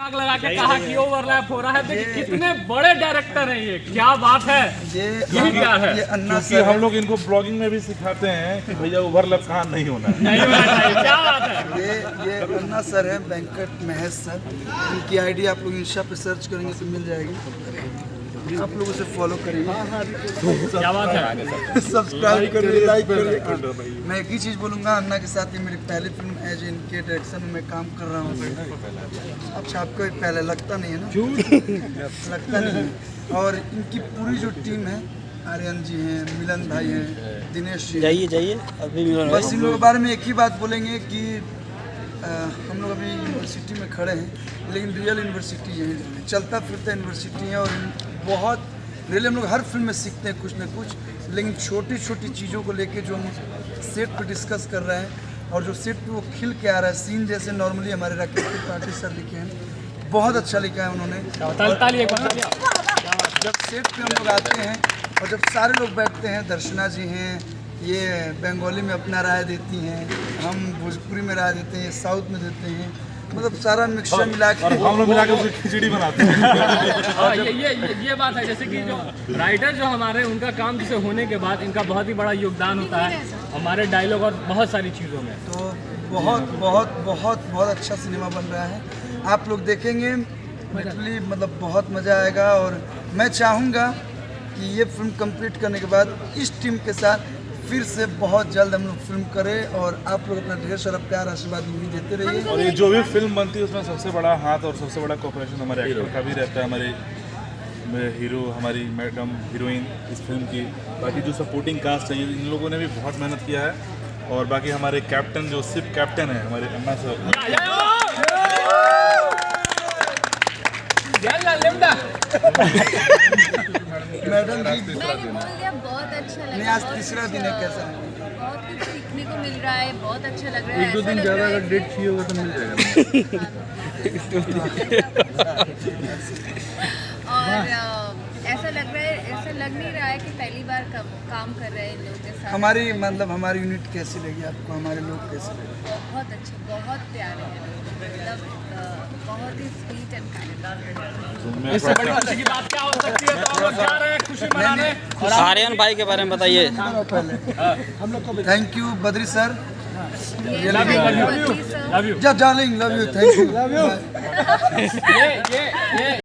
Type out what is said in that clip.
आग लगा के कहा कि ओवरलैप हो रहा है। देखिए कितने बड़े डायरेक्टर हैं ये, क्या बात है। ये क्या है? ये अन्ना क्योंकि सर हम लोग इनको ब्लॉगिंग में भी सिखाते हैं कि भैया ओवरलैप कहाँ नहीं होना है। नहीं होना चाहिए, क्या बात है। ये अन्ना सर है, वेंकट महेश सर। इनकी आईडी आप लोग इंस्टा पे सर्च करेंगे तो मिल जाएगी। आप लोग उसे फॉलो करिए, क्या बात है। सब्सक्राइब करिए, लाइक करिए। मैं एक ही चीज़ बोलूँगा, अन्ना के साथ ये मेरी पहली फिल्म एज इनके डायरेक्शन में मैं काम कर रहा हूँ। अच्छा आपको ये पहले लगता नहीं है ना? लगता नहीं है। और इनकी पूरी जो टीम है, आर्यन जी हैं, मिलन भाई हैं, दिनेश जी, जाइए अभी मिलन बस इन लोगों के बारे में एक ही बात बोलेंगे कि हम लोग अभी यूनिवर्सिटी में खड़े हैं, लेकिन रियल यूनिवर्सिटी यही है, चलता फिरता यूनिवर्सिटी है। और बहुत रियल हम लोग हर फिल्म में सीखते हैं कुछ ना कुछ, लेकिन छोटी छोटी चीज़ों को लेके जो हम सेट पे डिस्कस कर रहे हैं और जो सेट पे वो खिल के आ रहा है सीन, जैसे नॉर्मली हमारे राकेश त्रिपाठी सर लिखे हैं, बहुत अच्छा लिखा है उन्होंने। जब सेट पे हम लोग आते हैं और जब सारे लोग बैठते हैं, दर्शना जी हैं, ये बंगाली में अपना राय देती हैं, हम भोजपुरी में राय देते हैं, साउथ में देते हैं, मतलब सारा मिक्सचर मिला के और हम लोग मिला के उसकी खिचड़ी बनाते हैं। और ये बात है, जैसे कि जो राइटर जो हमारे, उनका काम जैसे होने के बाद इनका बहुत ही बड़ा योगदान होता है हमारे डायलॉग और बहुत सारी चीज़ों में। तो बहुत बहुत बहुत बहुत अच्छा सिनेमा बन रहा है, आप लोग देखेंगे लिटरली, मतलब बहुत मज़ा आएगा। और मैं चाहूँगा कि ये फिल्म कंप्लीट करने के बाद इस टीम के साथ फिर से बहुत जल्द हम लोग फिल्म करें, और आप लोग अपना ढेर सारा प्यार आशीर्वाद भी देते रहिए। और ये जो भी फिल्म बनती है उसमें सबसे बड़ा हाथ और सबसे बड़ा कोऑपरेशन हमारे एक्टर का भी रहता है, हमारे हीरो, हमारी मैडम हीरोइन इस फिल्म की, बाकी जो सपोर्टिंग कास्ट है इन लोगों ने भी बहुत मेहनत किया है। और बाकी हमारे कैप्टन जो शिप कैप्टन है हमारे अन्ना सर, मैडम जी मैंने बोल दिया, बहुत अच्छा लगा। नहीं, आज तीसरा दिन है, कैसा है? बहुत कुछ सीखने को मिल रहा है, बहुत अच्छा लग रहा है। एक दो दिन ज़्यादा अगर डेट चाहिए होगा तो मिल जाएगा। और ऐसा लग रहा है, ऐसा लग नहीं रहा है कि पहली बार काम कर रहे हैं इन लोगों के साथ। हमारी मतलब हमारी यूनिट कैसी लगी आपको, हमारे लोग कैसे लगे? बहुत अच्छे, बहुत प्यारे हैं, मतलब बहुत ही स्वीट एंड काइंड। इससे बड़ी खुशी की बात क्या हो सकती है। तो हम लोग जा रहे हैं खुशी मनाने। और आर्यन भाई के बारे में बताइए। Thank you Badri sir, love you darling, love you, thank you. ये